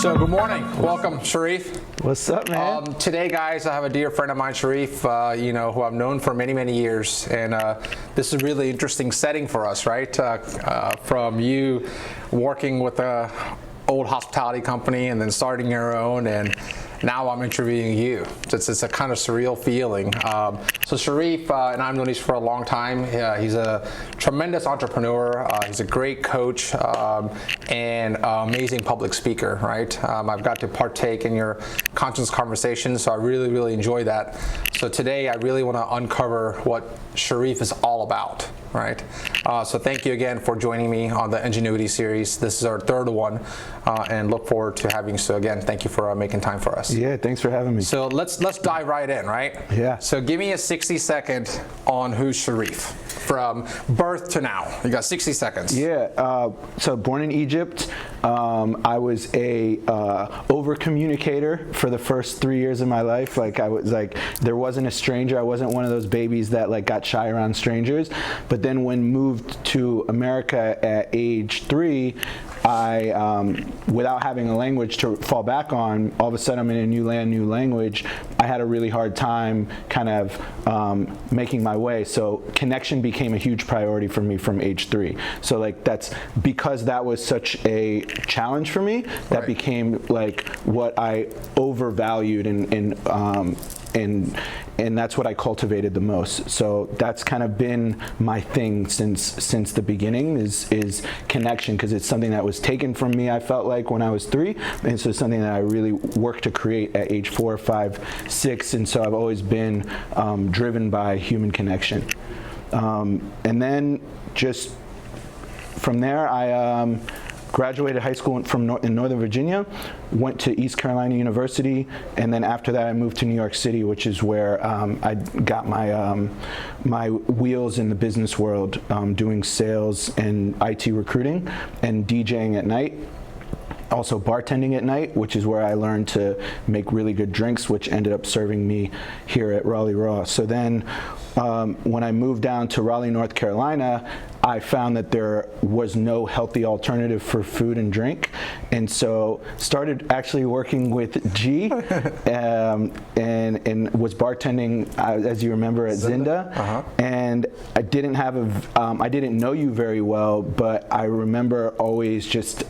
So good morning. Welcome, Sherif. What's up, man? Today, guys, I have a dear friend of mine, Sherif, who I've known for many, many years. And this is a really interesting setting for us, right? From you working with a old hospitality company and then starting your own, and now I'm interviewing you. It's a kind of surreal feeling. So Sherif, and I've known him for a long time. He's a tremendous entrepreneur. He's a great coach and amazing public speaker, right? I've got to partake in your conscious conversations, so I really, really enjoy that. So today I really want to uncover what Sherif is all about, right? So thank you again for joining me on the inGenuity series. This is our third one, and look forward to having you. So again, thank you for making time for us. Yeah, thanks for having me. So let's dive right in, right? Yeah. So give me a 60-second on who's Sherif from birth to now. You got 60 seconds. Yeah. So born in Egypt. I was a over communicator for the first 3 years of my life. There wasn't a stranger. I wasn't one of those babies that got shy around strangers. But then when moved to America at age 3, I, without having a language to fall back on, all of a sudden I'm in a new land, new language. I had a really hard time kind of making my way. So connection became a huge priority for me from age 3. So that's because that was such a challenge for me. That Right. became what I overvalued and that's what I cultivated the most. So that's kind of been my thing since the beginning is connection, because it's something that was taken from me, I felt like, when I was 3, and so it's something that I really worked to create at age 4, 5, 6, and so I've always been driven by human connection. And then just from there, I graduated high school in Northern Virginia, went to East Carolina University, and then after that I moved to New York City, which is where I got my wheels in the business world, doing sales and IT recruiting and DJing at night. Also bartending at night, which is where I learned to make really good drinks, which ended up serving me here at Raleigh Raw. So then when I moved down to Raleigh, North Carolina, I found that there was no healthy alternative for food and drink, and so started actually working with G and was bartending, as you remember, at Zinda. Uh-huh. And I didn't have I didn't know you very well, but I remember always just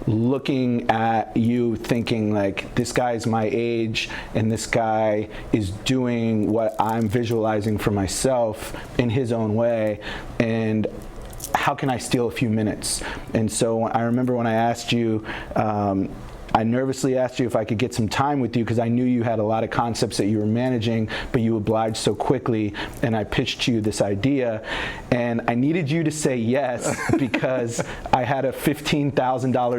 looking at you thinking this guy's my age and this guy is doing what I'm visualizing for myself in his own way, and how can I steal a few minutes? And so I remember when I asked you, I nervously asked you if I could get some time with you because I knew you had a lot of concepts that you were managing, but you obliged so quickly, and I pitched you this idea, and I needed you to say yes because I had a $15,000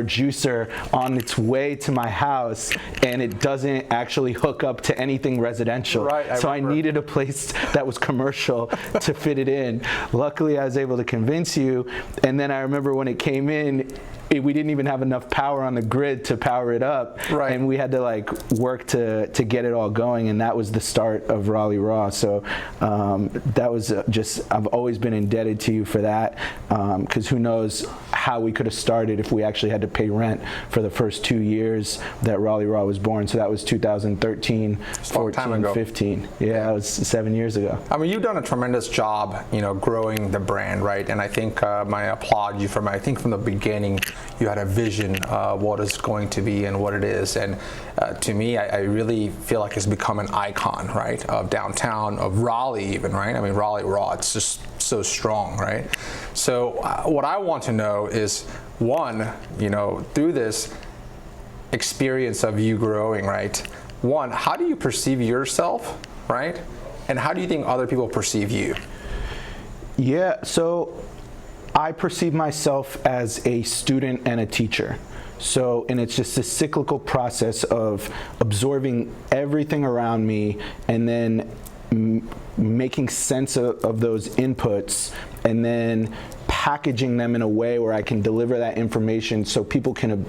juicer on its way to my house, and it doesn't actually hook up to anything residential. Right, so I needed a place that was commercial to fit it in. Luckily, I was able to convince you, and then I remember when it came in, we didn't even have enough power on the grid to power it up, right. And we had to work to get it all going, and that was the start of Raleigh Raw. So that was I've always been indebted to you for that, because who knows how we could have started if we actually had to pay rent for the first 2 years that Raleigh Raw was born. So that was 2013, 14, 15. Yeah, it was 7 years ago. I mean, you've done a tremendous job, growing the brand, right? And I think I applaud you from the beginning. You had a vision of what it's going to be and what it is, and to me, I really feel like it's become an icon, right, of downtown, of Raleigh even, right? I mean, Raleigh Raw, it's just so strong, right? So what I want to know is, one, through this experience of you growing, right? One, how do you perceive yourself, right? And how do you think other people perceive you? Yeah, so I perceive myself as a student and a teacher. So, and it's just a cyclical process of absorbing everything around me and then making sense of those inputs and then packaging them in a way where I can deliver that information so people can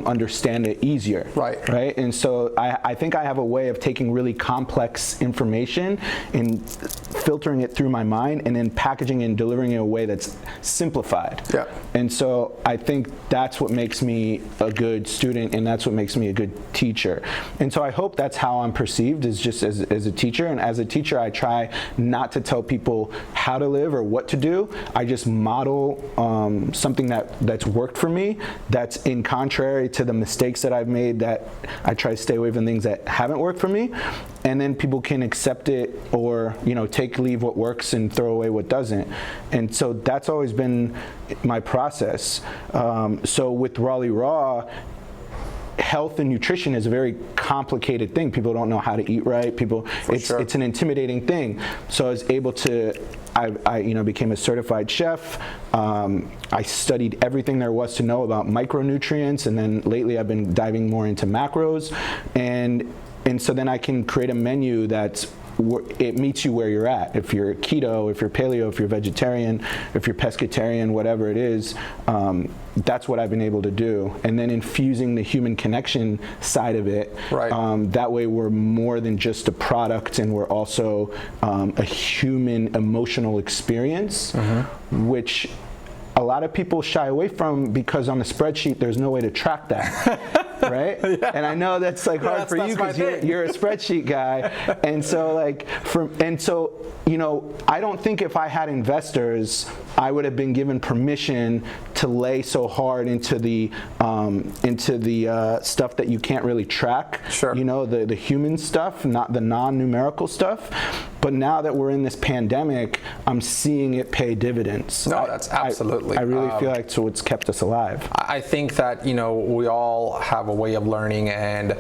understand it easier. Right. And so I think I have a way of taking really complex information and filtering it through my mind and then packaging it and delivering it in a way that's simplified. Yeah. And so I think that's what makes me a good student, and that's what makes me a good teacher. And so I hope that's how I'm perceived, is just as a teacher. And as a teacher, I try not to tell people how to live or what to do. I just model something that's worked for me, that's in contrary to the mistakes that I've made, that I try to stay away from things that haven't worked for me. And then people can accept it, or take leave what works and throw away what doesn't. And so that's always been my process. So with Raleigh Raw, health and nutrition is a very complicated thing. People don't know how to eat right. It's an intimidating thing. So I was able to, I became a certified chef. I studied everything there was to know about micronutrients, and then lately I've been diving more into macros, and so then I can create a menu it meets you where you're at. If you're keto, if you're paleo, if you're vegetarian, if you're pescatarian, whatever it is, that's what I've been able to do. And then infusing the human connection side of it. Right. That way we're more than just a product, and we're also a human emotional experience, which a lot of people shy away from, because on a spreadsheet there's no way to track that. Right? Yeah. And I know that's hard for you, because you're a spreadsheet guy. And so I don't think if I had investors, I would have been given permission to lay so hard into the stuff that you can't really track. Sure. The human stuff, not the non-numerical stuff. But now that we're in this pandemic, I'm seeing it pay dividends. No, that's absolutely. I really feel like it's what's kept us alive. I think that, we all have a way of learning, and,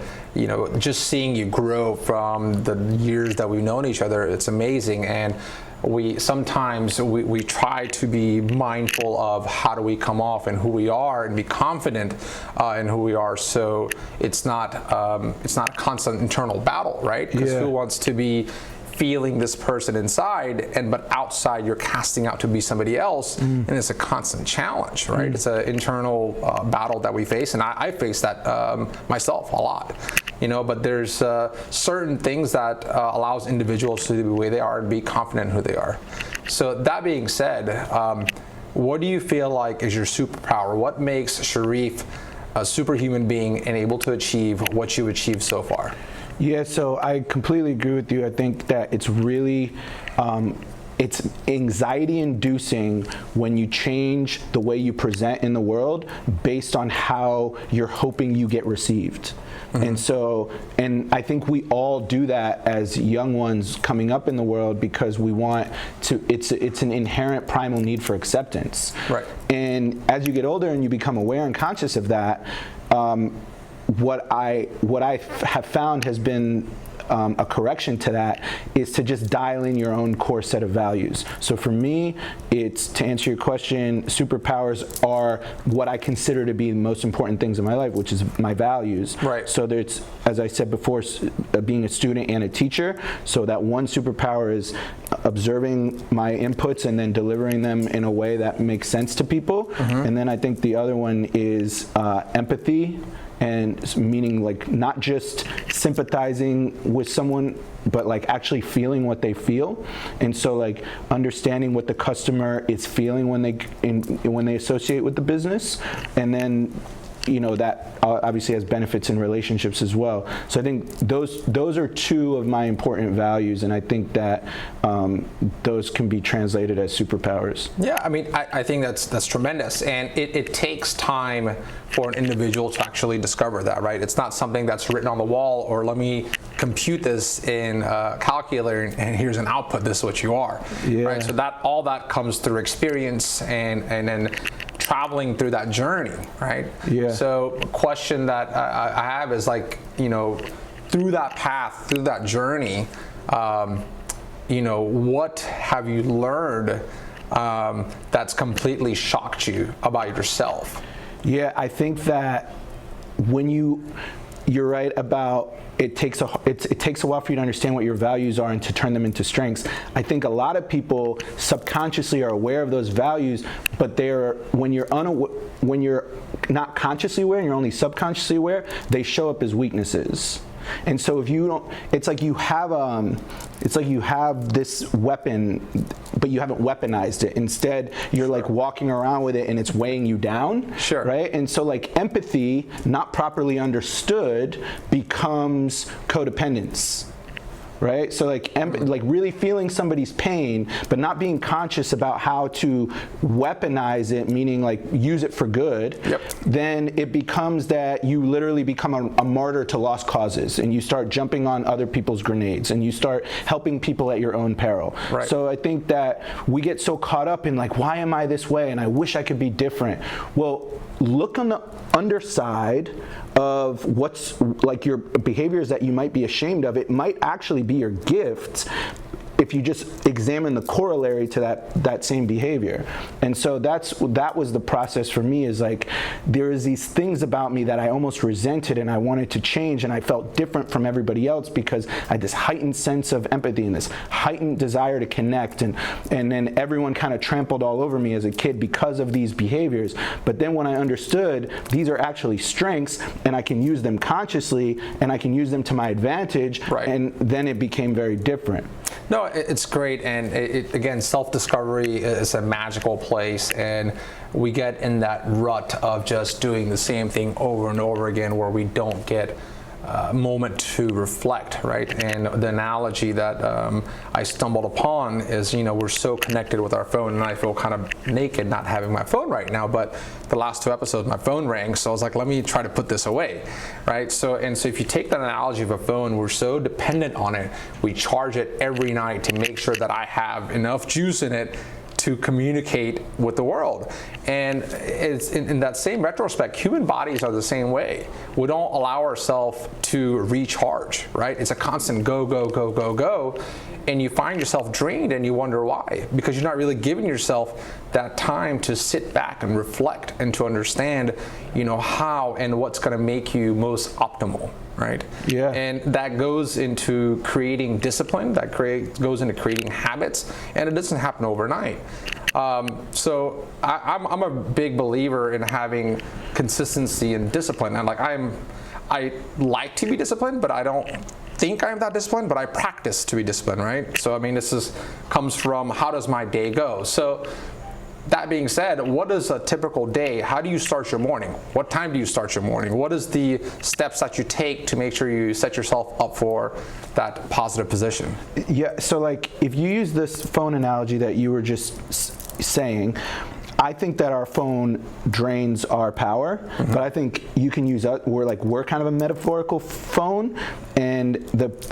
just seeing you grow from the years that we've known each other, it's amazing. And we sometimes try to be mindful of how do we come off and who we are, and be confident in who we are. So it's not a constant internal battle, right? Because who wants to be feeling this person inside, but outside you're casting out to be somebody else, and it's a constant challenge, right? It's an internal battle that we face, and I face that myself a lot, but there's certain things that allows individuals to be the way they are and be confident in who they are. So that being said, what do you feel like is your superpower? What makes Sherif a superhuman being and able to achieve what you've achieved so far? Yeah, so I completely agree with you. I think that it's really, it's anxiety inducing when you change the way you present in the world based on how you're hoping you get received. And I think we all do that as young ones coming up in the world, because we want to, it's an inherent primal need for acceptance. Right. And as you get older and you become aware and conscious of that, what I have found has been a correction to that, is to just dial in your own core set of values. So for me, it's, to answer your question, superpowers are what I consider to be the most important things in my life, which is my values. Right. So there's, as I said before, being a student and a teacher. So that one superpower is observing my inputs and then delivering them in a way that makes sense to people. And then I think the other one is empathy. And meaning, not just sympathizing with someone, but actually feeling what they feel. And so understanding what the customer is feeling when they associate with the business, and then that obviously has benefits in relationships as well. So I think those are two of my important values, and I think that those can be translated as superpowers. Yeah, I think that's tremendous, and it takes time for an individual to actually discover that, right? It's not something that's written on the wall, or let me compute this in a calculator and here's an output, this is what you are, right? So all that comes through experience and then traveling through that journey, right? Yeah. So a question that I have is through that path, through that journey, what have you learned that's completely shocked you about yourself? Yeah, I think that when you you're right about it takes a while for you to understand what your values are and to turn them into strengths. I think a lot of people subconsciously are aware of those values, but when you're not consciously aware and you're only subconsciously aware, they show up as weaknesses. And so if you don't, it's like you have this weapon, but you haven't weaponized it. Instead, you're like walking around with it and it's weighing you down. Sure. Right? And so like empathy, not properly understood, becomes codependence. Right? So like really feeling somebody's pain, but not being conscious about how to weaponize it, meaning like use it for good, then it becomes that you literally become a martyr to lost causes, and you start jumping on other people's grenades, and you start helping people at your own peril. Right. So I think that we get so caught up in like, why am I this way? And I wish I could be different. Well, look on the underside of what's like your behaviors that you might be ashamed of. It might actually be your gifts if you just examine the corollary to that same behavior. And so that was the process for me, is like there is these things about me that I almost resented and I wanted to change, and I felt different from everybody else because I had this heightened sense of empathy and this heightened desire to connect, and then everyone kind of trampled all over me as a kid because of these behaviors. But then when I understood these are actually strengths and I can use them consciously and I can use them to my advantage, and then it became very different. No, it's great, and again, self-discovery is a magical place, and we get in that rut of just doing the same thing over and over again where we don't get a moment to reflect, right? And the analogy that I stumbled upon is, we're so connected with our phone, and I feel kind of naked not having my phone right now, but the last 2 episodes my phone rang, so I was like, let me try to put this away, right? So if you take that analogy of a phone, we're so dependent on it, we charge it every night to make sure that I have enough juice in it to communicate with the world. And it's in that same retrospect, human bodies are the same way. We don't allow ourselves to recharge, right? It's a constant go, go, go, go, go. And you find yourself drained and you wonder why, because you're not really giving yourself that time to sit back and reflect and to understand, how and what's going to make you most optimal, right? Yeah. And that goes into creating discipline, goes into creating habits, and it doesn't happen overnight. So I'm a big believer in having consistency and discipline. And I like to be disciplined, but I don't think I'm that disciplined, but I practice to be disciplined, right? So this comes from how does my day go? So that being said, what is a typical day? How do you start your morning? What time do you start your morning? What is the steps that you take to make sure you set yourself up for that positive position? Yeah, so if you use this phone analogy that you were just saying, I think that our phone drains our power, but I think you can use we're kind of a metaphorical phone, and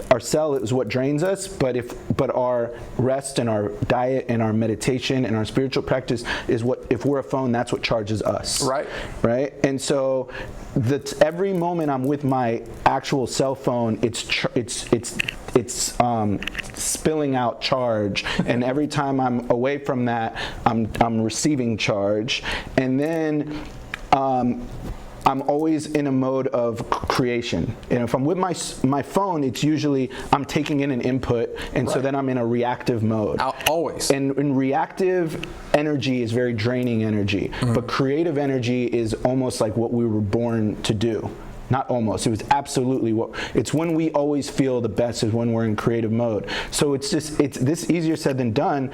our cell is what drains us. But our rest and our diet and our meditation and our spiritual practice is if we're a phone, that's what charges us. Right. Right. And so every moment I'm with my actual cell phone, it's spilling out charge, and every time I'm away from that, I'm receiving charge, and then I'm always in a mode of creation. And if I'm with my phone, it's usually I'm taking in an input, and so then I'm in a reactive mode. Always. And reactive energy is very draining energy, but creative energy is almost like what we were born to do. Not almost, it was absolutely it's when we always feel the best is when we're in creative mode. So it's this easier said than done.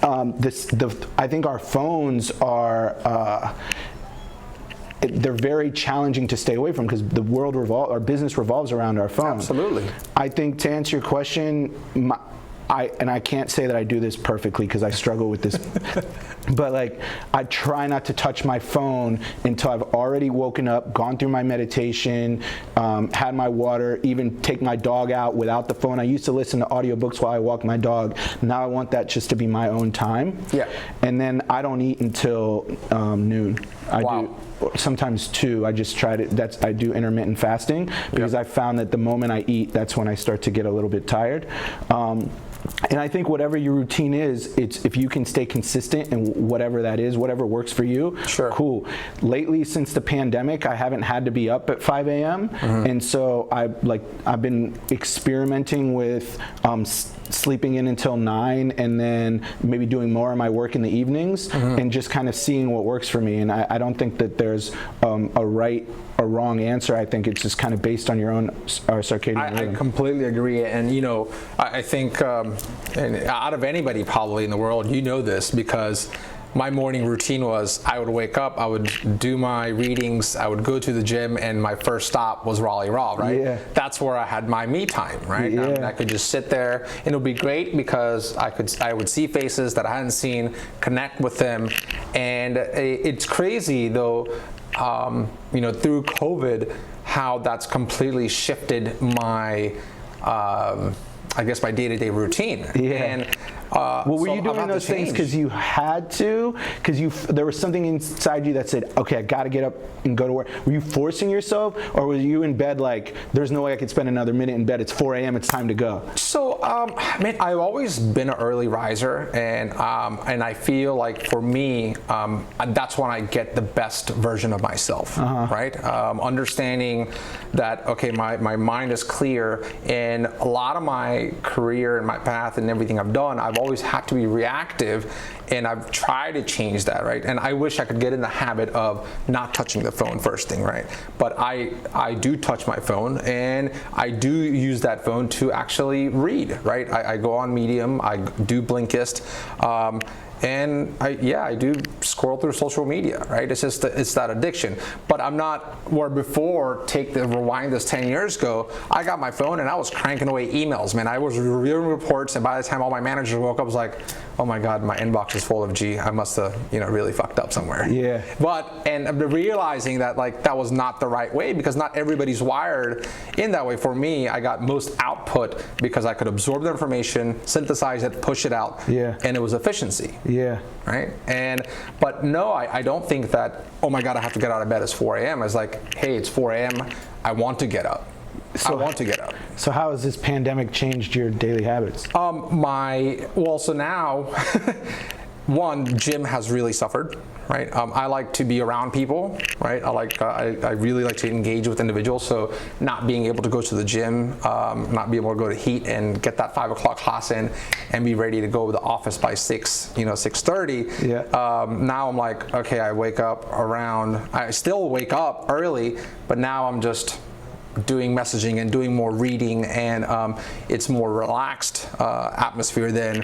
I think our phones are, they're very challenging to stay away from because our business revolves around our phone. Absolutely. I think to answer your question, I can't say that I do this perfectly because I struggle with this, but I try not to touch my phone until I've already woken up, gone through my meditation, had my water, even take my dog out without the phone. I used to listen to audiobooks while I walk my dog. Now I want that just to be my own time. Yeah. And then I don't eat until noon. I do sometimes 2. I just try to. I do intermittent fasting because I found that the moment I eat, that's when I start to get a little bit tired. And I think whatever your routine is, it's if you can stay consistent in whatever that is, whatever works for you, sure. Cool. Lately, since the pandemic, I haven't had to be up at 5 a.m. And so I've been experimenting with sleeping in until 9 and then maybe doing more of my work in the evenings and just kind of seeing what works for me. And I don't think that there's a right or wrong answer. I think it's just kind of based on your own circadian rhythm. I completely agree. And, you know, I think and out of anybody probably in the world, you know this, because my morning routine was I would wake up, I would do my readings, I would go to the gym, and my first stop was Raleigh Raw, right? Yeah. That's where I had my me time, right? Yeah. I could just sit there, and it would be great because I would see faces that I hadn't seen, connect with them, and it's crazy though, you know, through COVID, how that's completely shifted my I guess my day-to-day routine. Yeah. And well, were you doing those things because you had to? Because there was something inside you that said, okay, I got to get up and go to work. Were you forcing yourself, or were you in bed like, there's no way I could spend another minute in bed, it's 4 a.m., it's time to go? So, man, I've always been an early riser, and I feel like for me, that's when I get the best version of myself, right? Understanding that, okay, my mind is clear, and a lot of my career and my path and everything I've done, I've always had to be reactive, and I've tried to change that, right? And I wish I could get in the habit of not touching the phone first thing, right? But I do touch my phone, and I do use that phone to actually read, right? I go on Medium, I do Blinkist, and I do scroll through social media, right? It's just it's that addiction. But I'm not where before. Rewind this 10 years ago. I got my phone and I was cranking away emails, man. I was reviewing reports, and by the time all my managers woke up, I was like, oh my God, my inbox is full of G. I must have really fucked up somewhere. Yeah. And realizing that that was not the right way, because not everybody's wired in that way. For me, I got most output because I could absorb the information, synthesize it, push it out, and it was efficiency. Yeah. Right? But no, I don't think that, oh my God, I have to get out of bed, it's 4 a.m. It's like, hey, it's 4 a.m. I want to get up. I want to get up. So how has this pandemic changed your daily habits? So now, one, gym has really suffered, right? I like to be around people, right? I really like to engage with individuals. So not being able to go to the gym, not being able to go to heat and get that 5 o'clock class in and be ready to go to the office by 6:30. Yeah. Now I'm like, okay, I still wake up early, but now I'm just doing messaging and doing more reading, and it's more relaxed atmosphere than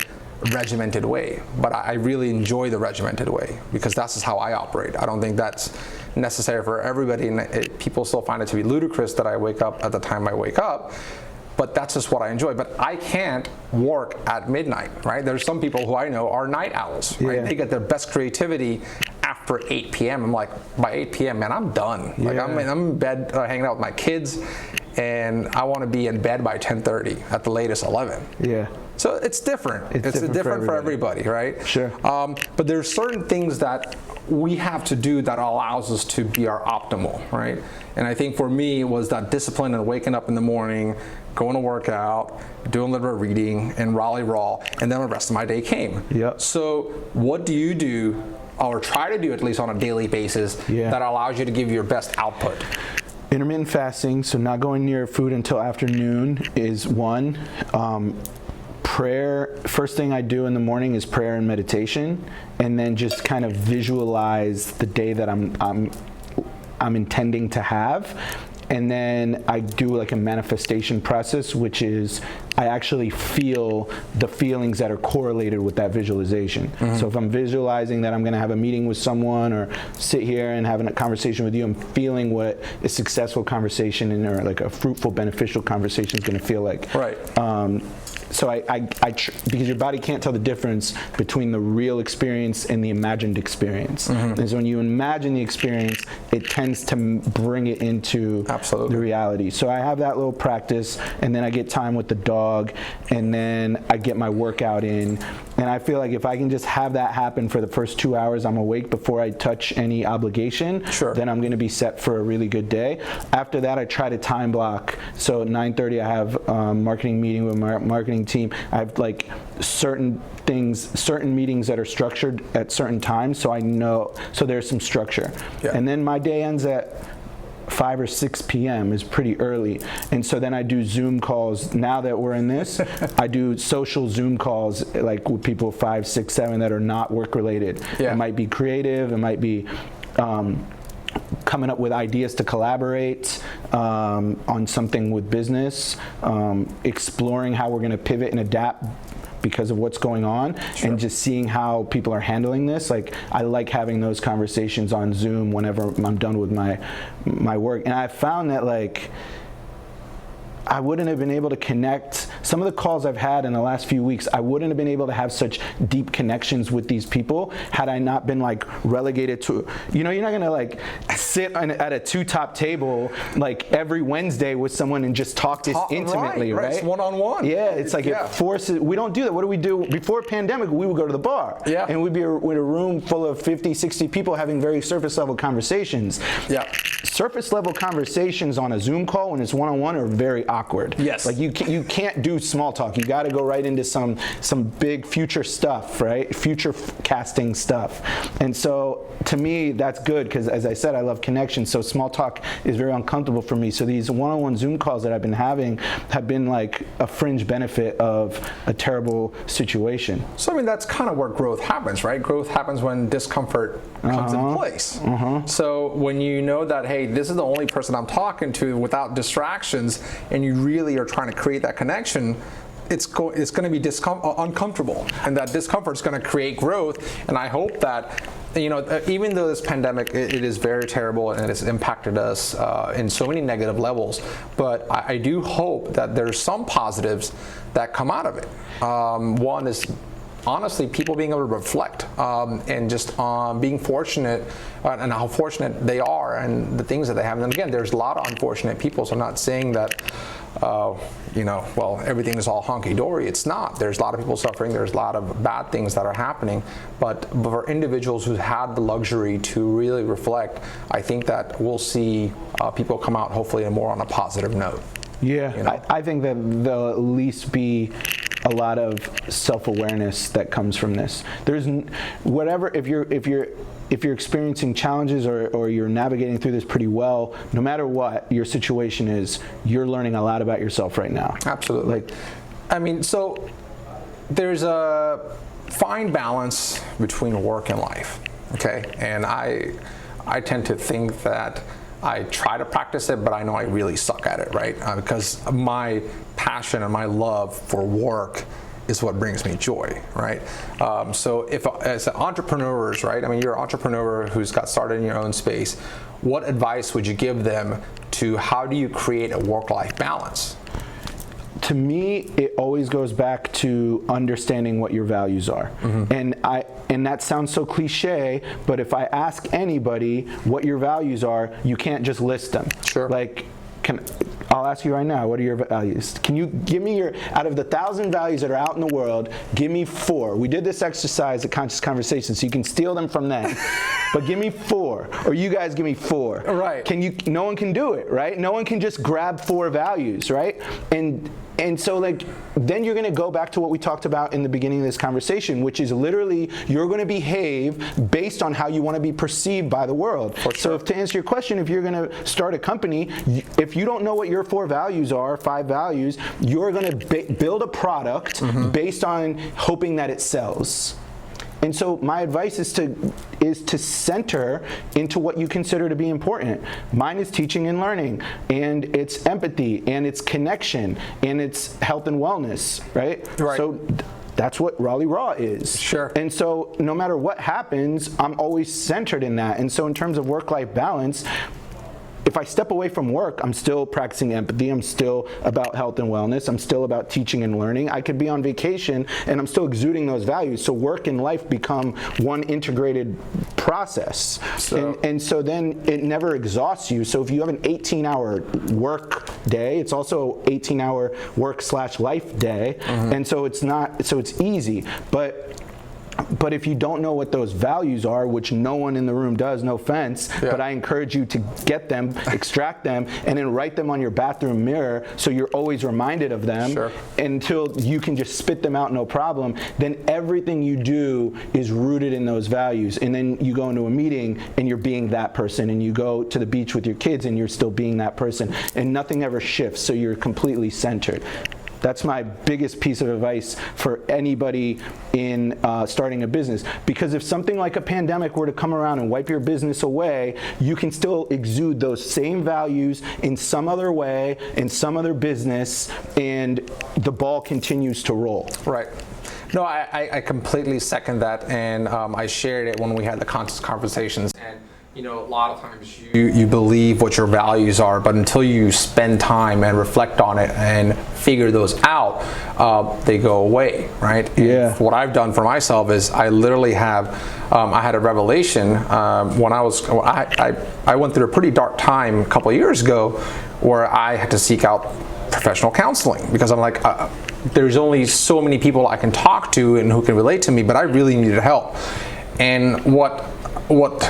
regimented way. But I really enjoy the regimented way because that's just how I operate. I don't think that's necessary for everybody, and people still find it to be ludicrous that I wake up at the time I wake up. But that's just what I enjoy. But I can't work at midnight, right? There's some people who I know are night owls, right? Yeah. They get their best creativity after 8 p.m. I'm like, by 8 p.m., man, I'm done. Yeah. Like I'm in bed hanging out with my kids, and I want to be in bed by 10:30 at the latest 11. Yeah. So it's different. It's different for everybody, right? Sure. But there's certain things that we have to do that allows us to be our optimal, right? And I think for me it was that discipline and waking up in the morning, going to work out, doing a little bit of reading, and Raleigh Raw, and then the rest of my day came. Yep. So what do you do, or try to do at least on a daily basis, that allows you to give your best output? Intermittent fasting, so not going near food until afternoon is one. Prayer, first thing I do in the morning is prayer and meditation, and then just kind of visualize the day that I'm intending to have. And then I do like a manifestation process, which is I actually feel the feelings that are correlated with that visualization. Mm-hmm. So if I'm visualizing that I'm going to have a meeting with someone or sit here and having a conversation with you, I'm feeling what a successful conversation or like a fruitful, beneficial conversation is going to feel like. Right. So because your body can't tell the difference between the real experience and the imagined experience. Mm-hmm. And so when you imagine the experience, it tends to bring it into the reality. So I have that little practice, and then I get time with the dog, and then I get my workout in, And I feel like if I can just have that happen for the first 2 hours I'm awake before I touch any obligation, Sure. then I'm going to be set for a really good day. After that, I try to time block. So at 9:30, I have a marketing meeting with my marketing team. I have like certain meetings that are structured at certain times, so I know, so there's some structure. Yeah. And then my day ends at 5 or 6 p.m. is pretty early. And so then I do Zoom calls. Now that we're in this, I do social Zoom calls like with people 5, 6, 7 that are not work related. Yeah. It might be creative, it might be coming up with ideas to collaborate on something with business, exploring how we're going to pivot and adapt because of what's going on, Sure. and just seeing how people are handling this. Like, I like having those conversations on Zoom whenever I'm done with my work. And I found that, like, I wouldn't have been able to connect. Some of the calls I've had in the last few weeks, I wouldn't have been able to have such deep connections with these people had I not been like relegated to, you know, you're not gonna like sit at a two-top table like every Wednesday with someone and just talk this intimately, right? It's one-on-one. Yeah, it's like, yeah. It forces, we don't do that. What do we do? Before pandemic, we would go to the bar. Yeah. And we'd be in a room full of 50, 60 people having very surface level conversations. Yeah. Surface level conversations on a Zoom call when it's one-on-one are very awkward. Yes. Like you can't do small talk. You got to go right into some big future stuff, right? Future casting stuff. And so to me, that's good because, as I said, I love connection. So small talk is very uncomfortable for me. So these one-on-one Zoom calls that I've been having have been like a fringe benefit of a terrible situation. So I mean, that's kind of where growth happens, right? Growth happens when discomfort comes in place. So when you know that, hey, this is the only person I'm talking to without distractions, and you really are trying to create that connection, it's going to be uncomfortable, and that discomfort is going to create growth. And I hope that, you know, even though this pandemic, it is very terrible and it has impacted us in so many negative levels, but I do hope that there's some positives that come out of it. One is, honestly, people being able to reflect and just being fortunate and how fortunate they are and the things that they have. And again, there's a lot of unfortunate people, so I'm not saying that you know, well, everything is all hunky-dory. It's not. There's a lot of people suffering. There's a lot of bad things that are happening. But for individuals who had the luxury to really reflect, I think that we'll see people come out hopefully more on a positive note. Yeah, you know? I think that there'll at least be a lot of self-awareness that comes from this. There's whatever, if you're experiencing challenges or you're navigating through this pretty well, no matter what your situation is, you're learning a lot about yourself right now. Absolutely. Like, I mean, so there's a fine balance between work and life, okay? And I tend to think that I try to practice it, but I know I really suck at it, right? Because my passion and my love for work is what brings me joy, right? So if as entrepreneurs, right? I mean, you're an entrepreneur who's got started in your own space. What advice would you give them to how do you create a work-life balance? To me, it always goes back to understanding what your values are. And that sounds so cliche, but if I ask anybody what your values are, you can't just list them. Sure. Like, I'll ask you right now, what are your values? Can you give me out of the 1,000 values that are out in the world, give me 4. We did this exercise at Conscious Conversation, so you can steal them from them. But give me 4, or you guys give me 4. Right. No one can do it, right? No one can just grab 4 values, right? And so, like, then you're going to go back to what we talked about in the beginning of this conversation, which is literally you're going to behave based on how you want to be perceived by the world. For sure. So to answer your question, if you're going to start a company, if you don't know what your 4 values are, 5 values, you're going to build a product based on hoping that it sells. And so my advice is to center into what you consider to be important. Mine is teaching and learning, and it's empathy, and it's connection, and it's health and wellness, right? Right. So that's what Raleigh Raw is. Sure. And so no matter what happens, I'm always centered in that. And so in terms of work-life balance, if I step away from work, I'm still practicing empathy. I'm still about health and wellness. I'm still about teaching and learning. I could be on vacation and I'm still exuding those values. So work and life become one integrated process. And so then it never exhausts you. So if you have an 18-hour work day, it's also 18-hour work/life day. And so it's easy. But if you don't know what those values are, which no one in the room does, no offense, but I encourage you to get them, extract them, and then write them on your bathroom mirror so you're always reminded of them until you can just spit them out no problem. Then everything you do is rooted in those values. And then you go into a meeting and you're being that person, and you go to the beach with your kids and you're still being that person, and nothing ever shifts, so you're completely centered. That's my biggest piece of advice for anybody in starting a business. Because if something like a pandemic were to come around and wipe your business away, you can still exude those same values in some other way, in some other business, and the ball continues to roll. Right. No, I completely second that, and I shared it when we had the conscious conversations. And you know, a lot of times you believe what your values are, but until you spend time and reflect on it and figure those out, they go away, right? And what I've done for myself is I literally have, I had a revelation when I went through a pretty dark time a couple of years ago where I had to seek out professional counseling, because I'm like, there's only so many people I can talk to and who can relate to me, but I really needed help. And what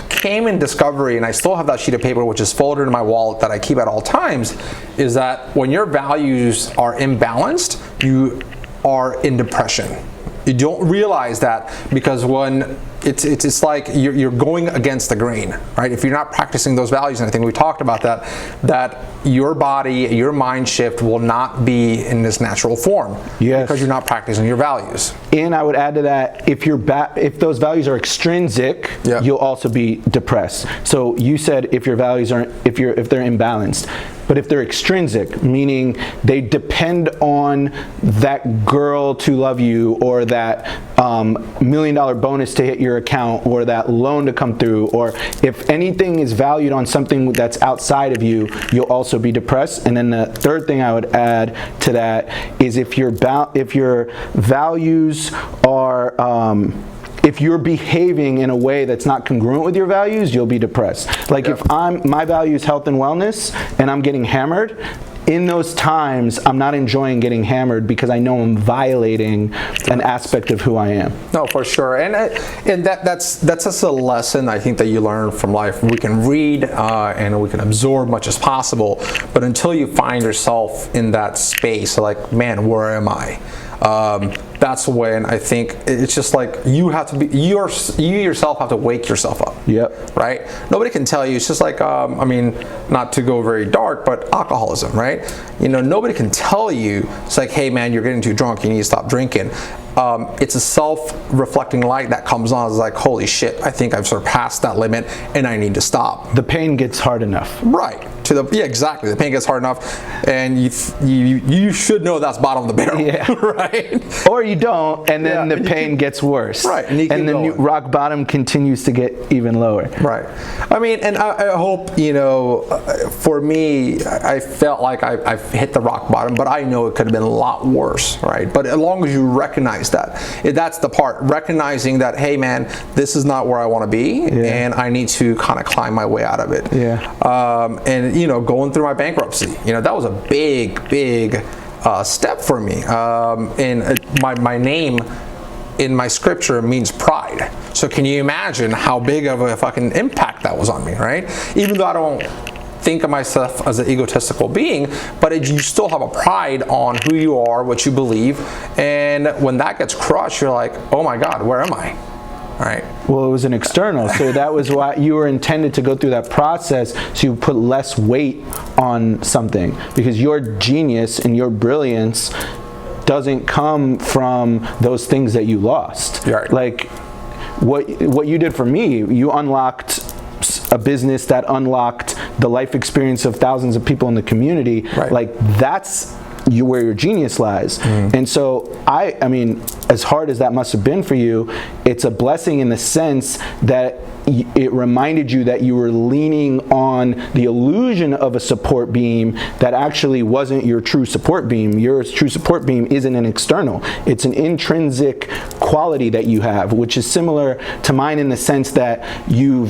came in discovery, and I still have that sheet of paper which is folded in my wallet that I keep at all times, is that when your values are imbalanced, you are in depression. You don't realize that, because when it's like you're going against the grain, right? If you're not practicing those values, and I think we talked about that your body, your mind shift will not be in this natural form, because you're not practicing your values. And I would add to that, if those values are extrinsic, you'll also be depressed. So you said if your values aren't, if they're imbalanced. But if they're extrinsic, meaning they depend on that girl to love you, or that $1 million bonus to hit your account, or that loan to come through, or if anything is valued on something that's outside of you, you'll also be depressed. And then the third thing I would add to that is if your values are if you're behaving in a way that's not congruent with your values, you'll be depressed. Like if my value is health and wellness and I'm getting hammered, in those times, I'm not enjoying getting hammered, because I know I'm violating an aspect of who I am. No, for sure, and that's just a lesson I think that you learn from life. We can read and we can absorb much as possible, but until you find yourself in that space, like, man, where am I? That's when I think it's just like you have to be, you yourself have to wake yourself up. Right? Nobody can tell you. It's just like, I mean, not to go very dark, but alcoholism, right? You know, nobody can tell you, it's like, hey man, you're getting too drunk, you need to stop drinking. It's a self-reflecting light that comes on. It's like, holy shit, I think I've surpassed that limit and I need to stop. The pain gets hard enough. Right. Exactly. The pain gets hard enough, and you should know that's bottom of the barrel. Right? Or you don't, and then the pain gets worse. Right. And the rock bottom continues to get even lower. Right. I mean, and I hope, you know, for me, I felt like I've hit the rock bottom, but I know it could have been a lot worse, right? But as long as you recognize that's the part, recognizing that, hey man, this is not where I want to be, and I need to kind of climb my way out of it. And you know, going through my bankruptcy, you know, that was a big step for me. And my name in my scripture means pride. So can you imagine how big of a fucking impact that was on me, right? Even though I don't think of myself as an egotistical being, but you still have a pride on who you are, what you believe, and when that gets crushed, you're like, oh my God, where am I? Right. Well, it was an external, so that was why you were intended to go through that process, so you put less weight on something, because your genius and your brilliance doesn't come from those things that you lost. Right. Like what you did for me, you unlocked a business that unlocked the life experience of thousands of people in the community. Right. Like that's where your genius lies. And so I mean, as hard as that must have been for you, it's a blessing in the sense that it reminded you that you were leaning on the illusion of a support beam that actually wasn't your true support beam. Your true support beam isn't an external. It's an intrinsic quality that you have, which is similar to mine in the sense that you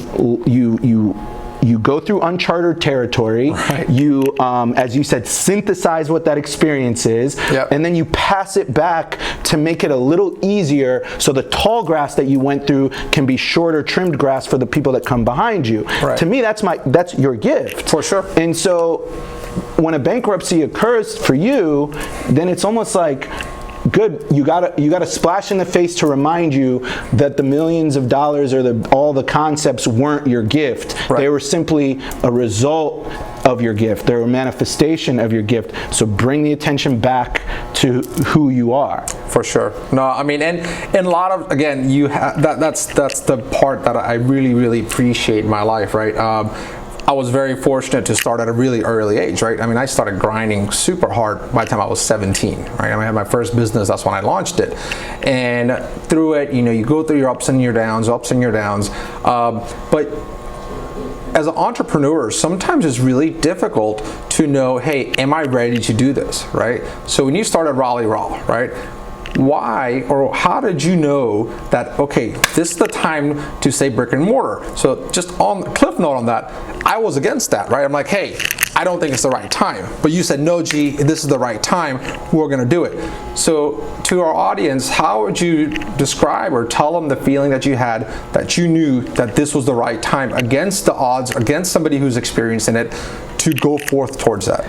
go through uncharted territory. Right. You, as you said, synthesize what that experience is, and then you pass it back to make it a little easier so the tall grass that you went through can be shorter, trimmed grass for the people that come behind you. Right. To me, that's your gift. For sure. And so when a bankruptcy occurs for you, then it's almost like, good, you got a splash in the face to remind you that the millions of dollars or all the concepts weren't your gift. Right. They were simply a result of your gift. They were a manifestation of your gift. So bring the attention back to who you are. For sure. No, I mean, and a lot of, again, you have that's the part that I really, really appreciate in my life, right? I was very fortunate to start at a really early age, right? I mean, I started grinding super hard by the time I was 17, right? I mean, I had my first business, that's when I launched it. And through it, you go through your ups and your downs. But as an entrepreneur, sometimes it's really difficult to know, hey, am I ready to do this, right? So when you started Raleigh Raw, right? Why or how did you know that, okay, this is the time to say brick and mortar? So just on cliff note on that, I was against that, right? I'm like, hey, I don't think it's the right time. But you said, no, G, this is the right time, we're gonna do it. So to our audience, how would you describe or tell them the feeling that you had, that you knew that this was the right time against the odds, against somebody who's experiencing it, to go forth towards that?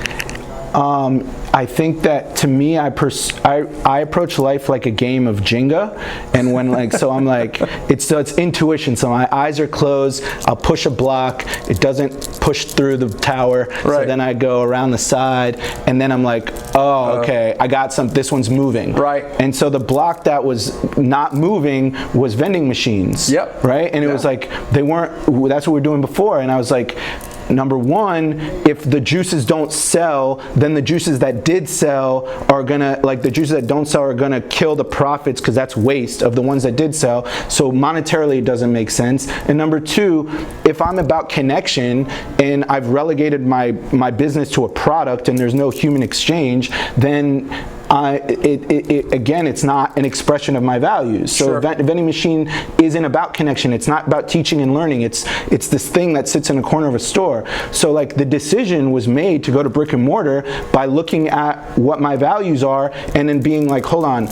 I think that to me, I approach life like a game of Jenga, and when so I'm like, it's intuition. So my eyes are closed. I'll push a block. It doesn't push through the tower. Right. So then I go around the side, and then I'm like, oh, okay, I got some. This one's moving. Right. And so the block that was not moving was vending machines. Yep. Right. And it was like they weren't. That's what we were doing before, and I was like, number one, if the juices don't sell, then the juices that did sell are gonna, the juices that don't sell are gonna kill the profits, because that's waste of the ones that did sell. So monetarily it doesn't make sense. And number two, if I'm about connection and I've relegated my business to a product and there's no human exchange, then again, it's not an expression of my values. So vending machine isn't about connection. It's not about teaching and learning. It's this thing that sits in a corner of a store. So the decision was made to go to brick and mortar by looking at what my values are and then being like, hold on,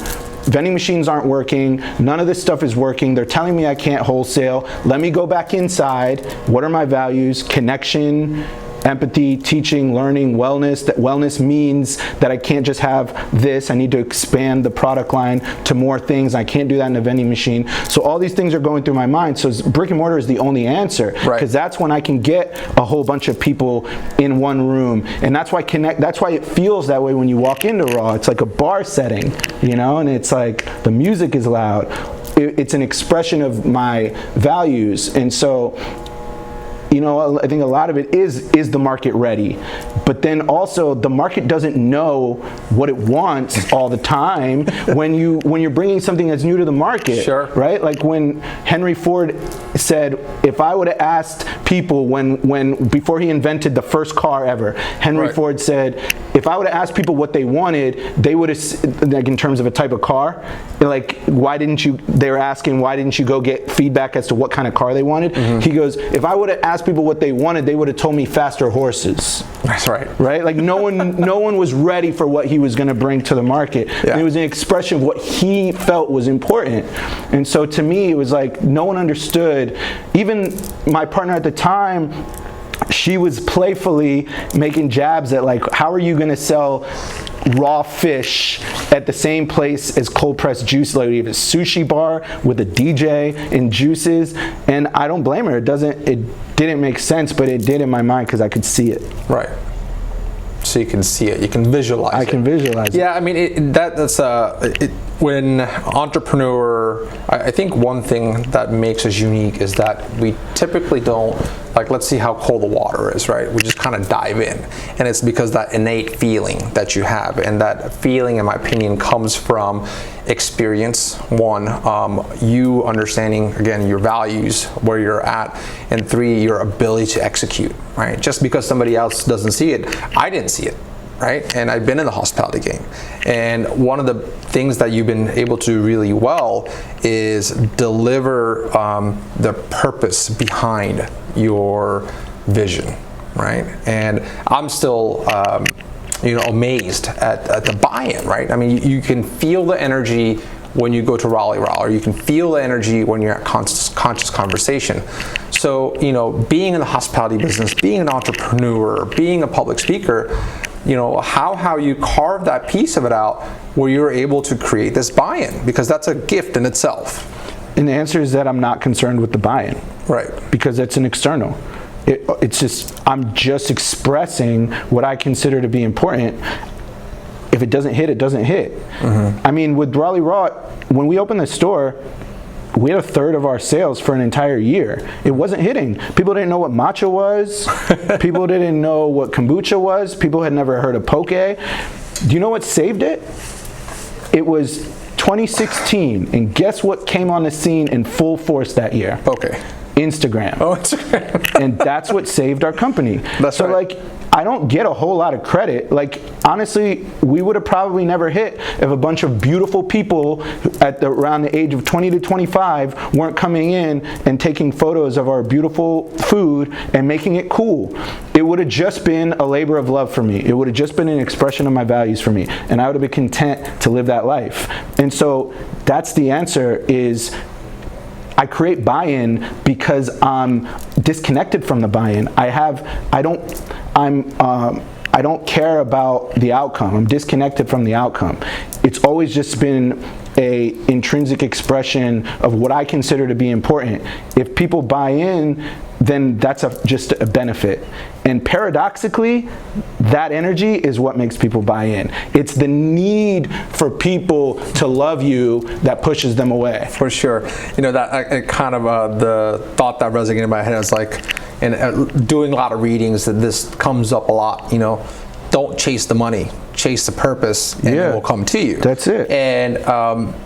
vending machines aren't working. None of this stuff is working. They're telling me I can't wholesale. Let me go back inside. What are my values? Connection, empathy, teaching, learning, wellness. That wellness means that I can't just have this. I need to expand the product line to more things. I can't do that in a vending machine. So all these things are going through my mind. So brick and mortar is the only answer, because that's when I can get a whole bunch of people in one room. And that's why that's why it feels that way when you walk into Raw. It's like a bar setting, and it's like the music is loud. It's an expression of my values. And so I think a lot of it is the market ready, but then also the market doesn't know what it wants all the time when you're bringing something that's new to the market, right? Like when Henry Ford said, if I would have asked people before he invented the first car ever, Henry Ford said, if I would have asked people what they wanted, they would have, in terms of a type of car, they were asking, why didn't you go get feedback as to what kind of car they wanted? He goes, if I would have asked people what they wanted, they would have told me faster horses. That's right. Right? No one was ready for what he was going to bring to the market. And it was an expression of what he felt was important. And so to me, it was like no one understood. Even my partner at the time, she was playfully making jabs at how are you going to sell raw fish at the same place as cold pressed juice? We have a sushi bar with a DJ and juices, and I don't blame her. It didn't make sense, but it did in my mind because I could see it. Right. So you can see it. You can visualize it. I can visualize it. Yeah, I mean, when entrepreneur, I think one thing that makes us unique is that we typically don't, like, let's see how cold the water is, right? We just kind of dive in. And it's because that innate feeling that you have, and that feeling, in my opinion, comes from experience. One, you understanding, again, your values, where you're at, and three, your ability to execute, right? Just because somebody else doesn't see it, I didn't see it. Right? And I've been in the hospitality game. And one of the things that you've been able to do really well is deliver the purpose behind your vision, right? And I'm still amazed at the buy-in, right? I mean, you can feel the energy when you go to Raleigh Raw, or you can feel the energy when you're at conscious conversation. So, being in the hospitality business, being an entrepreneur, being a public speaker, how you carve that piece of it out where you're able to create this buy-in, because that's a gift in itself. And the answer is that I'm not concerned with the buy-in. Right. Because it's an external. It's just, I'm just expressing what I consider to be important. If it doesn't hit, it doesn't hit. Mm-hmm. I mean, with Raleigh Raw, when we opened the store, we had a third of our sales for an entire year. It wasn't hitting. People didn't know what matcha was. People didn't know what kombucha was. People had never heard of poke. Do you know what saved it? It was 2016, and guess what came on the scene in full force that year? Okay. Instagram. Oh, Instagram. And that's what saved our company. That's so right. I don't get a whole lot of credit. Honestly, we would have probably never hit if a bunch of beautiful people around the age of 20 to 25 weren't coming in and taking photos of our beautiful food and making it cool. It would have just been a labor of love for me. It would have just been an expression of my values for me. And I would have been content to live that life. And so that's the answer is, I create buy-in because I'm disconnected from the buy-in. I don't care about the outcome. I'm disconnected from the outcome. It's always just been a intrinsic expression of what I consider to be important. If people buy in, then that's just a benefit. And paradoxically, that energy is what makes people buy in. It's the need for people to love you that pushes them away. For sure. That kind of the thought that resonated in my head is doing a lot of readings, that this comes up a lot, don't chase the money, chase the purpose, and it will come to you. That's it. And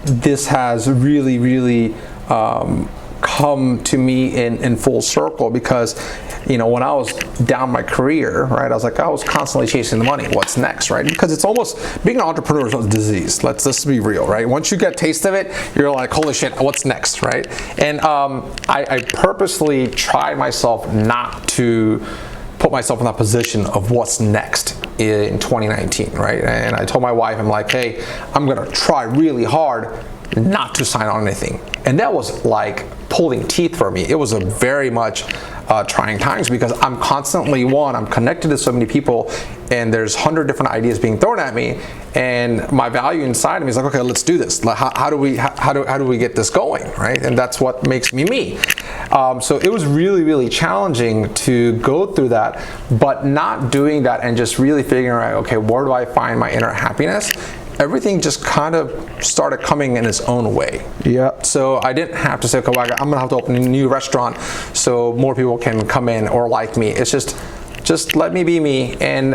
this has really, really come to me in full circle, because when I was down my career, right, I was constantly chasing the money. What's next, right? Because it's almost, being an entrepreneur is a disease. Let's be real, right? Once you get a taste of it, you're like, holy shit, what's next, right? And I purposely tried myself not to put myself in that position of what's next in 2019, right? And I told my wife, I'm like, hey, I'm gonna try really hard not to sign on anything. And that was like pulling teeth for me. It was a very much trying times, because I'm constantly, I'm connected to so many people, and there's 100 different ideas being thrown at me, and my value inside of me is like, okay, let's do this. How do we get this going, right? And that's what makes me me. So it was really, really challenging to go through that, but not doing that and just really figuring out, okay, where do I find my inner happiness? Everything just kind of started coming in its own way. Yeah. So I didn't have to say, okay, well, I'm gonna have to open a new restaurant so more people can come in or like me. It's just let me be me, and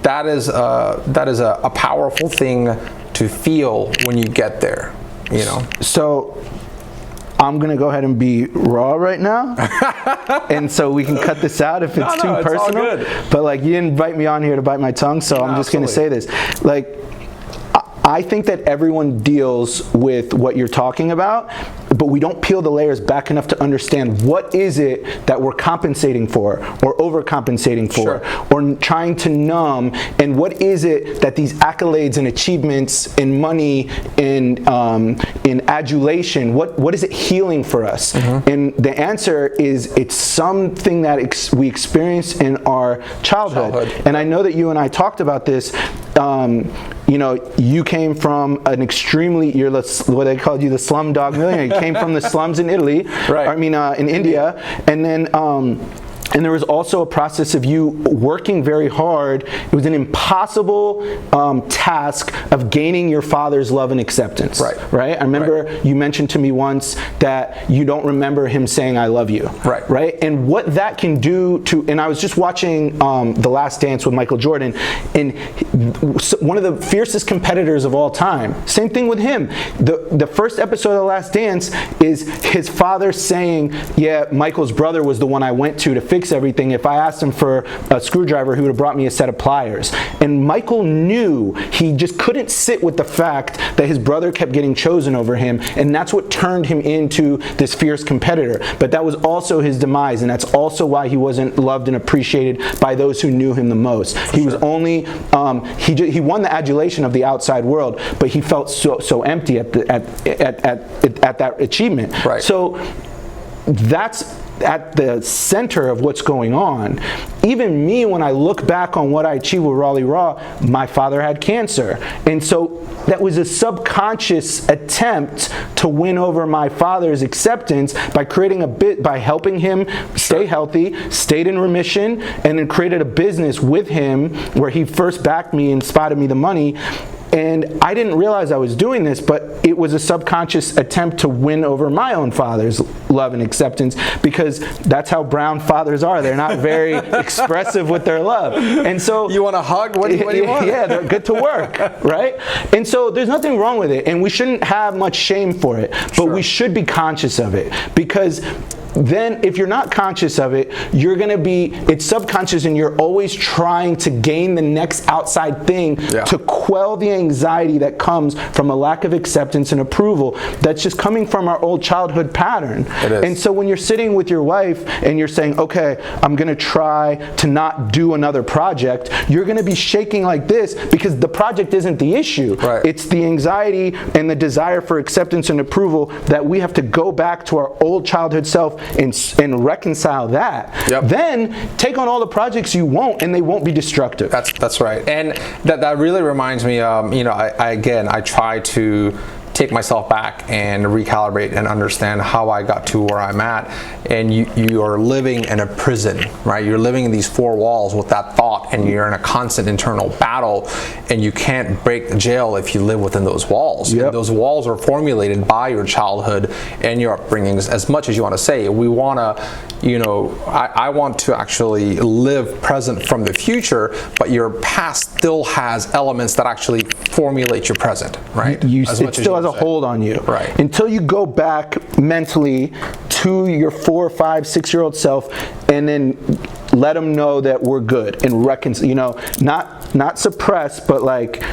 that is a powerful thing to feel when you get there. So I'm gonna go ahead and be raw right now, and so we can cut this out if it's too personal. It's all good. But you didn't invite me on here to bite my tongue, so I'm just gonna say this. I think that everyone deals with what you're talking about, but we don't peel the layers back enough to understand what is it that we're compensating for, or overcompensating for, or trying to numb, and what is it that these accolades and achievements and money and in adulation, what is it healing for us? Mm-hmm. And the answer is, it's something that we experience in our childhood. And I know that you and I talked about this. You came from an extremely, what they called you, the slum dog millionaire. You came from the slums in Italy, right? I mean, in India, and then And there was also a process of you working very hard. It was an impossible task of gaining your father's love and acceptance. Right? I remember you mentioned to me once that you don't remember him saying, "I love you." Right? And what that can do to, and I was just watching The Last Dance with Michael Jordan, and one of the fiercest competitors of all time. Same thing with him. The first episode of The Last Dance is his father saying, "Yeah, Michael's brother was the one I went to fix everything. If I asked him for a screwdriver, he would have brought me a set of pliers." And Michael knew he just couldn't sit with the fact that his brother kept getting chosen over him, and that's what turned him into this fierce competitor. But that was also his demise, and that's also why he wasn't loved and appreciated by those who knew him the most. He was only he won the adulation of the outside world, but he felt so empty at that achievement. So that's at the center of what's going on. Even me, when I look back on what I achieved with Raleigh Raw, my father had cancer. And so that was a subconscious attempt to win over my father's acceptance by by helping him stay healthy, stayed in remission, and then created a business with him where he first backed me and spotted me the money. And I didn't realize I was doing this, but it was a subconscious attempt to win over my own father's love and acceptance, because that's how brown fathers are. They're not very expressive with their love. And so, you want a hug? What do you want? Yeah, they're good to work, right? And so there's nothing wrong with it, and we shouldn't have much shame for it, but we should be conscious of it, because then if you're not conscious of it, it's subconscious, and you're always trying to gain the next outside thing to quell the anxiety that comes from a lack of acceptance and approval that's just coming from our old childhood pattern. And so when you're sitting with your wife and you're saying, "Okay, I'm going to try to not do another project," you're going to be shaking like this, because the project isn't the issue. It's the anxiety and the desire for acceptance and approval that we have to go back to our old childhood self and reconcile that. Then take on all the projects you want, and they won't be destructive. That's right. And that really reminds me of, I try to take myself back and recalibrate and understand how I got to where I'm at. And you are living in a prison, right? You're living in these four walls with that thought, and you're in a constant internal battle, and you can't break the jail if you live within those walls. And those walls are formulated by your childhood and your upbringings. As much as you want to say, we want to, I want to actually live present from the future, but your past still has elements that actually formulate your present, right? It still has a hold on you. Until you go back mentally to your 4, 5, 6-year-old self, and then let them know that we're good and reconcile, not suppress, but like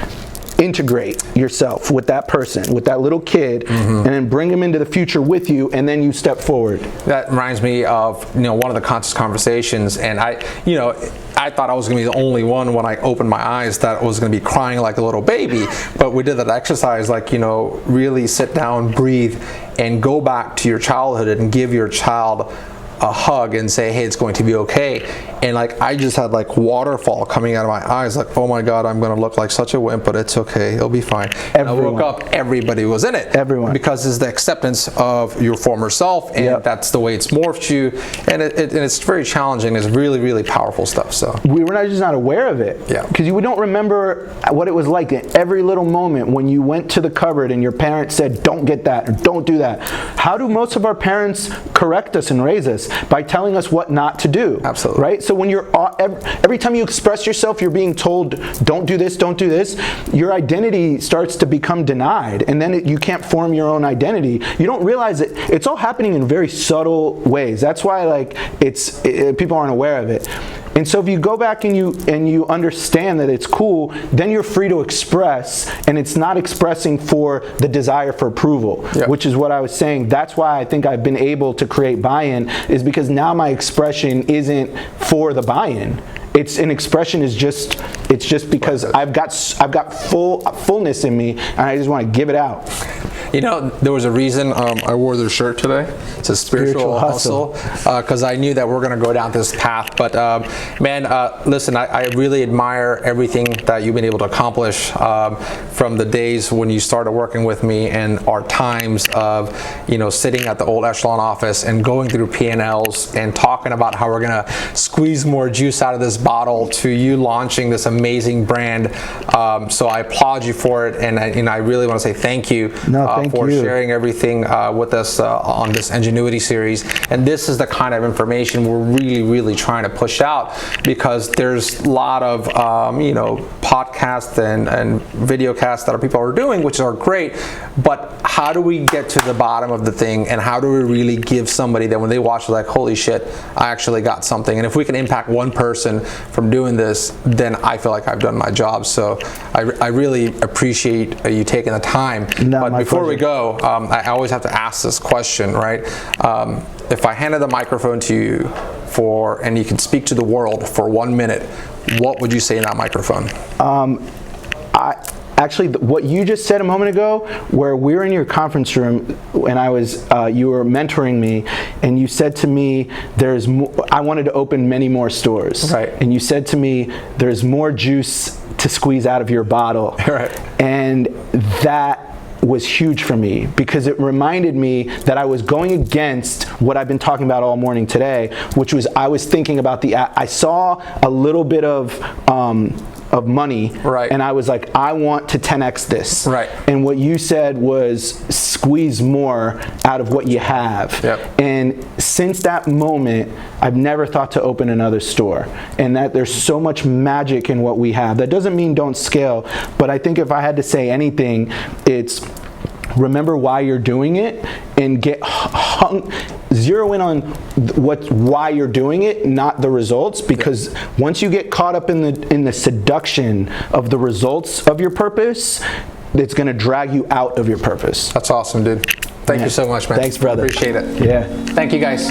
integrate yourself with that person, with that little kid, and then bring them into the future with you, and then you step forward. That reminds me of one of the conscious conversations, and I thought I was going to be the only one when I opened my eyes that was going to be crying like a little baby. But we did that exercise, really sit down, breathe, and go back to your childhood and give your child a hug and say, "Hey, it's going to be okay." And I just had waterfall coming out of my eyes, "Oh my God, I'm going to look like such a wimp, but it's okay, it'll be fine." And I woke up, everybody was in it. Everyone. Because it's the acceptance of your former self, and that's the way it's morphed you, and it's very challenging. It's really, really powerful stuff. So we were just not aware of it. Because we don't remember what it was like in every little moment when you went to the cupboard and your parents said, "Don't get that," or "Don't do that." How do most of our parents correct us and raise us? By telling us what not to do. Absolutely. Right? So when you're every time you express yourself, you're being told, "Don't do this, don't do this." Your identity starts to become denied, and then you can't form your own identity. You don't realize it. It's all happening in very subtle ways. That's why people aren't aware of it. And so if you go back and you understand that it's cool, then you're free to express, and it's not expressing for the desire for approval, which is what I was saying. That's why I think I've been able to create buy-in, is because now my expression isn't for the buy-in. It's an expression is just because I've got fullness in me, and I just want to give it out. You know, there was a reason I wore this shirt today. It's a spiritual hustle, because I knew that we're going to go down this path. But man, listen, I really admire everything that you've been able to accomplish from the days when you started working with me and our times of, you know, sitting at the old echelon office and going through P&Ls and talking about how we're going to squeeze more juice out of this bottle, to you launching this amazing brand. So I applaud you for it, and I really want to say thank you for sharing everything with us on this inGenuity series. And this is the kind of information we're really trying to push out, because there's a lot of you know, podcasts and video casts that people are doing, which are great, but how do we get to the bottom of the thing, and how do we really give somebody that when they watch it, like, holy shit, I actually got something? And if we can impact one person from doing this, then I feel like I've done my job. So I really appreciate you taking the time. But before we go, I always have to ask this question, right? If I handed the microphone to you and you can speak to the world for 1 minute, what would you say in that microphone? Actually, what you just said a moment ago, where we were in your conference room and you were mentoring me, and you said to me, I wanted to open many more stores. Right. And you said to me, there's more juice to squeeze out of your bottle. Right. And that was huge for me, because it reminded me that I was going against what I've been talking about all morning today, which was I was thinking about I saw a little bit of money, right, and I was like, I want to 10x this. Right. And what you said was squeeze more out of what you have. Yep. And since that moment, I've never thought to open another store, and that there's so much magic in what we have. That doesn't mean don't scale, but I think if I had to say anything, it's remember why you're doing it, and zero in on why you're doing it, not the results, because once you get caught up in the seduction of the results of your purpose, it's going to drag you out of your purpose. That's awesome, dude. Thank you so much, man. Thanks, brother. Appreciate it. Yeah. Thank you, guys.